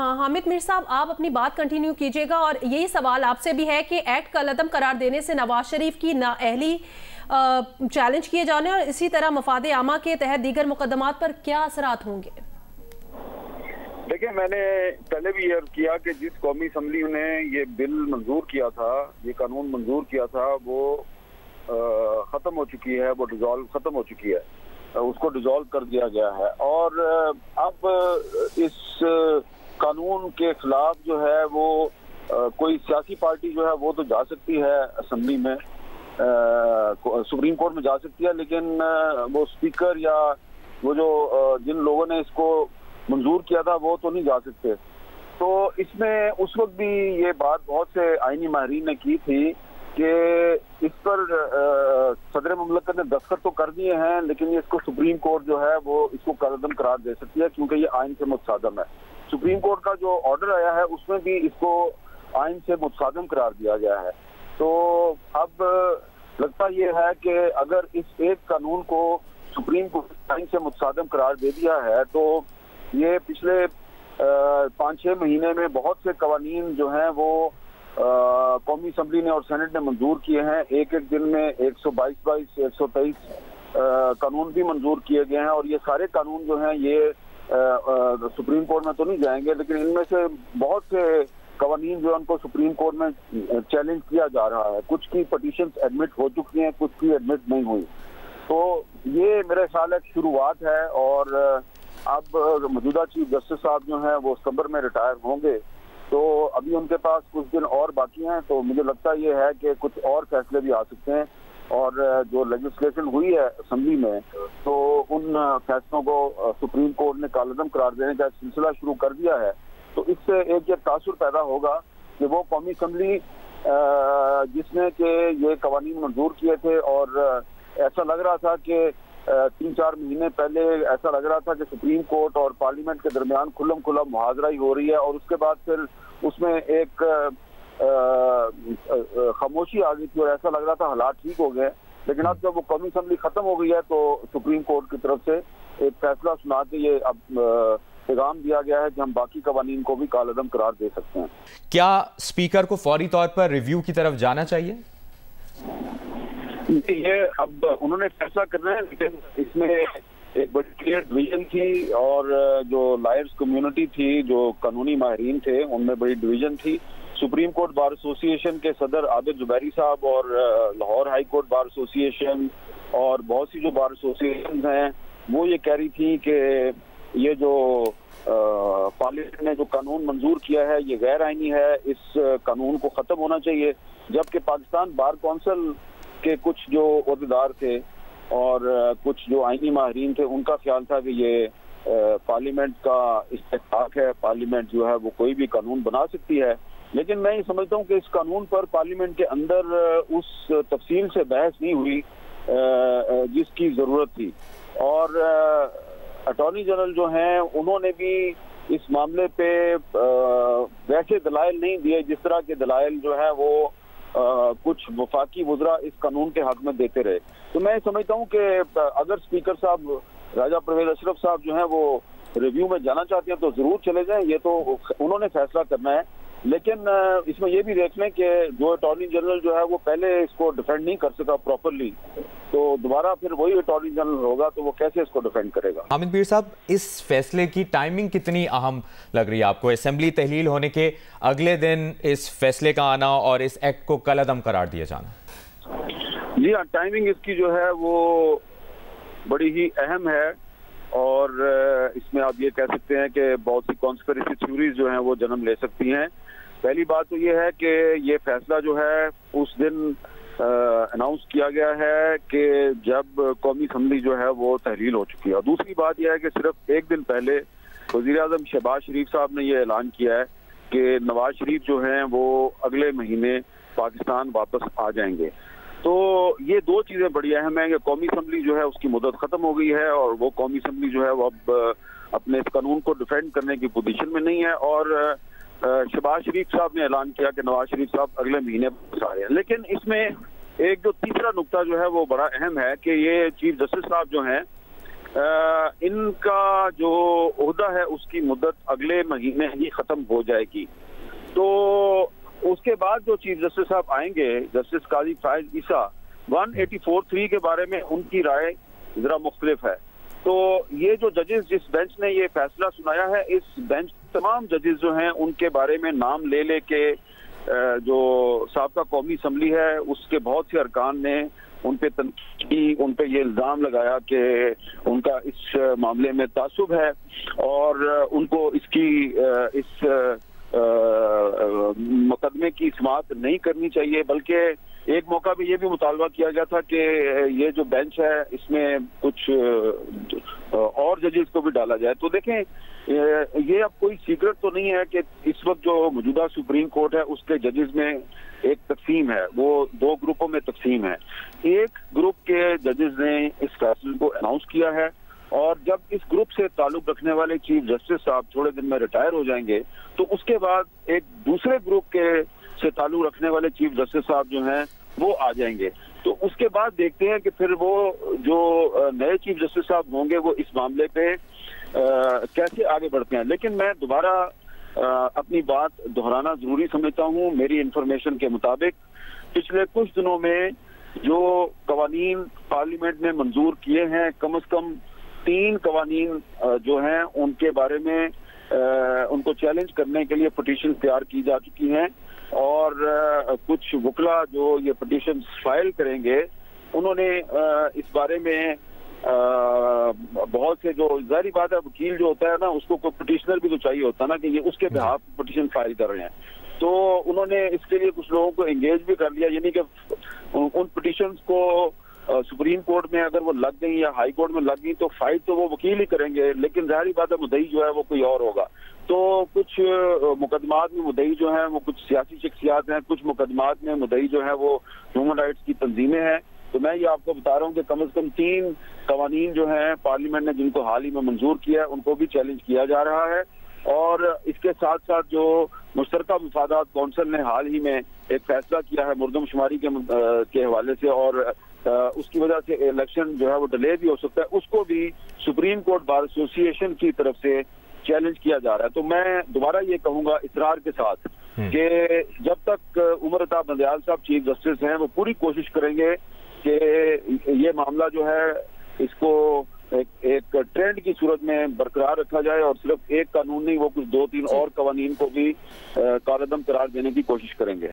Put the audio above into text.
हाँ हामिद मीर साहब, आप अपनी बात कंटिन्यू कीजिएगा और यही सवाल आपसे भी है कि एक्ट का लदम करार देने से नवाज शरीफ की नाअहली चैलेंज किए जाने और इसी तरह मफाद आमा के तहत दीगर मुकदमात पर क्या असरात होंगे? देखिए, मैंने पहले भी अर्ज किया कि जिस कौमी असम्बली ने ये बिल मंजूर किया था, ये कानून मंजूर किया था, वो खत्म हो चुकी है, वो डिसॉल्व खत्म हो चुकी है, उसको डिसॉल्व कर दिया गया है। और अब इस कानून के खिलाफ जो है वो कोई सियासी पार्टी जो है वो तो जा सकती है असम्बली में, सुप्रीम कोर्ट में जा सकती है, लेकिन वो स्पीकर या वो जो जिन लोगों ने इसको मंजूर किया था वो तो नहीं जा सकते। तो इसमें उस वक्त भी ये बात बहुत से आईनी माहिरीन ने की थी कि इस पर सदर मुमलकत ने दस्तखत तो कर दिए हैं, लेकिन इसको सुप्रीम कोर्ट जो है वो इसको कलअदम करार दे सकती है, क्योंकि ये आइन से मुतसादम है। सुप्रीम कोर्ट का जो ऑर्डर आया है उसमें भी इसको आइन से मुतसादम करार दिया गया है। तो अब लगता ये है कि अगर इस एक कानून को सुप्रीम कोर्ट आइन से मुतसादम करार दे दिया है तो ये पिछले 5-6 महीने में बहुत से कवानीन जो हैं वो कौमी असम्बली ने और सेनेट ने मंजूर किए हैं। एक एक दिन में 122, 123 कानून भी मंजूर किए गए हैं, और ये सारे कानून जो हैं ये सुप्रीम कोर्ट में तो नहीं जाएंगे, लेकिन इनमें से बहुत से कवानीन जो है उनको सुप्रीम कोर्ट में चैलेंज किया जा रहा है। कुछ की पटिशंस एडमिट हो चुकी हैं, कुछ की एडमिट नहीं हुई। तो ये मेरे ख्याल एक शुरुआत है, और अब मौजूदा चीफ जस्टिस साहब जो हैं वो सितंबर में रिटायर होंगे, तो अभी उनके पास कुछ दिन और बाकी हैं। तो मुझे लगता ये है कि कुछ और फैसले भी आ सकते हैं, और जो लेजिस्लेशन हुई है असेंबली में तो उन फैसलों को सुप्रीम कोर्ट ने कालअदम करार देने का सिलसिला शुरू कर दिया है। तो इससे एक ये तासुर पैदा होगा कि वो कौमी असम्बली जिसने कि ये कवानीन मंजूर किए थे, और ऐसा लग रहा था कि 3-4 महीने पहले ऐसा लग रहा था कि सुप्रीम कोर्ट और पार्लियामेंट के दरमियान खुल्लम खुल्ला मुहाजरा ही हो रही है, और उसके बाद फिर उसमें एक खामोशी आ गई थी और ऐसा लग रहा था हालात ठीक हो गए। लेकिन अब जब वो कौमी असम्बली खत्म हो गई है तो सुप्रीम कोर्ट की तरफ से एक फैसला सुना के ये अब पैगाम दिया गया है कि हम बाकी कवानीन को भी कालअदम करार दे सकते हैं। क्या स्पीकर को फौरी तौर पर रिव्यू की तरफ जाना चाहिए? ये अब उन्होंने फैसला करना है, लेकिन इसमें एक बड़ी क्लियर डिवीजन थी, और जो लायर्स कम्युनिटी थी, जो कानूनी माहिरीन थे, उनमें बड़ी डिवीजन थी। सुप्रीम कोर्ट बार एसोसिएशन के सदर आबिद जुबैरी साहब और Lahore high court bar association और बहुत सी जो बार एसोसिएशन हैं वो ये कह रही थी कि ये जो पार्लियामेंट ने जो कानून मंजूर किया है ये गैर आईनी है, इस कानून को खत्म होना चाहिए। जबकि पाकिस्तान बार कौंसिल के कुछ जो ओहदेदार थे और कुछ जो आईनी माहिरीन थे उनका ख्याल था कि ये पार्लियामेंट का इस्तेहकाक है, पार्लियामेंट जो है वो कोई भी कानून बना सकती है। लेकिन मैं ये समझता हूँ कि इस कानून पर पार्लियामेंट के अंदर उस तफसील से बहस नहीं हुई जिसकी जरूरत थी, और अटॉर्नी जनरल जो हैं उन्होंने भी इस मामले पे वैसे दलाइल नहीं दिए जिस तरह के दलाइल जो है वो कुछ वफाकी वज़रा इस कानून के हक में देते रहे। तो मैं समझता हूँ कि अगर स्पीकर साहब राजा परवेज अशरफ साहब जो हैं वो रिव्यू में जाना चाहते हैं तो जरूर चले जाएं, ये तो उन्होंने फैसला करना है। लेकिन इसमें ये भी देख लें कि जो अटॉर्नी जनरल जो है वो पहले इसको डिफेंड नहीं कर सका प्रॉपरली, तो दोबारा फिर वही अटॉर्नी जनरल होगा तो वो कैसे इसको डिफेंड करेगा। हामिद मीर साहब, इस फैसले की टाइमिंग कितनी अहम लग रही है आपको? असेंबली तहलील होने के अगले दिन इस फैसले का आना और इस एक्ट को कलअदम करार दिया जाना। जी हाँ, टाइमिंग इसकी जो है वो बड़ी ही अहम है, और इसमें आप ये कह सकते हैं कि बहुत सी कॉन्स्पिरेसी थ्योरीज जो हैं वो जन्म ले सकती हैं। पहली बात तो ये है कि ये फैसला जो है उस दिन अनाउंस किया गया है कि जब कौमी असम्बली जो है वो तहलील हो चुकी है। और दूसरी बात यह है कि सिर्फ एक दिन पहले वज़ीर-ए-आज़म शहबाज शरीफ साहब ने ये ऐलान किया है कि नवाज शरीफ जो हैं वो अगले महीने पाकिस्तान वापस आ जाएंगे। तो ये दो चीज़ें बड़ी अहम हैं कि कौमी असम्बली जो है उसकी मुद्दत ख़त्म हो गई है और वो कौमी असम्बली जो है वो अब अपने इस कानून को डिफेंड करने की पोजीशन में नहीं है, और शहबाज शरीफ साहब ने ऐलान किया कि नवाज शरीफ साहब अगले महीने वापस आ रहे हैं। लेकिन इसमें एक जो तीसरा नुक्ता जो है वो बड़ा अहम है कि ये चीफ जस्टिस साहब जो हैं इनका जो ओहदा है उसकी मुद्दत अगले महीने ही खत्म हो जाएगी। तो उसके बाद जो चीफ जस्टिस साहब आएंगे, जस्टिस काजी फायज ईसा, 184(3) के बारे में उनकी राय जरा मुख्तलिफ है। तो ये जो जजेस, जिस बेंच ने ये फैसला सुनाया है, इस बेंच तमाम जजेस जो हैं उनके बारे में नाम ले लेके जो साबका कौमी असम्बली है उसके बहुत से अरकान ने उन पे तनकीद की, उन पे ये इल्जाम लगाया कि उनका इस मामले में तासुब है और उनको इस मुकदमे की समाअत नहीं करनी चाहिए। बल्कि एक मौका भी ये भी मुतालबा किया गया था कि ये जो बेंच है इसमें कुछ और जजेस को भी डाला जाए। तो देखें, ये अब कोई सीक्रेट तो नहीं है कि इस वक्त जो मौजूदा सुप्रीम कोर्ट है उसके जजेस में एक तकसीम है, वो 2 ग्रुपों में तकसीम है। एक ग्रुप के जजेस ने इस फैसले को अनाउंस किया है और जब इस ग्रुप से ताल्लुक रखने वाले चीफ जस्टिस साहब थोड़े दिन में रिटायर हो जाएंगे तो उसके बाद एक दूसरे ग्रुप के से ताल्लुक रखने वाले चीफ जस्टिस साहब जो हैं वो आ जाएंगे। तो उसके बाद देखते हैं कि फिर वो जो नए चीफ जस्टिस साहब होंगे वो इस मामले पे कैसे आगे बढ़ते हैं। लेकिन मैं दोबारा अपनी बात दोहराना जरूरी समझता हूँ। मेरी इंफॉर्मेशन के मुताबिक पिछले कुछ दिनों में जो कवानीन पार्लियामेंट ने मंजूर किए हैं, कम से कम 3 कवानीन जो हैं उनके बारे में उनको चैलेंज करने के लिए पिटीशन तैयार की जा चुकी हैं और कुछ वकला जो ये पिटीशन फाइल करेंगे उन्होंने इस बारे में बहुत से, जो जाहिर बात है वकील जो होता है ना उसको कोई पिटीशनर भी तो चाहिए होता है ना कि ये उसके बिहाफ पिटीशन फाइल कर रहे हैं। तो उन्होंने इसके लिए कुछ लोगों को एंगेज भी कर लिया, यानी कि उन पिटीशंस को सुप्रीम कोर्ट में अगर वो लग गई या हाई कोर्ट में लग गई तो फाइट तो वो वकील ही करेंगे, लेकिन जाहिर बात है मुद्दई जो है वो कोई और होगा। तो कुछ मुकदमात में मुद्दई जो है वो कुछ सियासी शख्सियात हैं, कुछ मुकदमात में मुद्दई जो है वो ह्यूमन राइट्स की तंजीमें हैं। तो मैं ये आपको बता रहा हूँ कि कम से कम 3 कवानीन जो हैं पार्लियामेंट ने जिनको हाल ही में मंजूर किया है उनको भी चैलेंज किया जा रहा है। और इसके साथ साथ जो मुश्तरका मफादात कौंसिल ने हाल ही में एक फैसला किया है मुर्दमशुमारी के हवाले से और उसकी वजह से इलेक्शन जो है वो डिले भी हो सकता है, उसको भी सुप्रीम कोर्ट बार एसोसिएशन की तरफ से चैलेंज किया जा रहा है। तो मैं दोबारा ये कहूंगा इसरार के साथ कि जब तक उमर अताब नंदयाल साहब चीफ जस्टिस हैं वो पूरी कोशिश करेंगे कि ये मामला जो है इसको एक ट्रेंड की सूरत में बरकरार रखा जाए और सिर्फ एक कानून नहीं वो कुछ 2-3 और कवानीन को भी कालअदम करार देने की कोशिश करेंगे।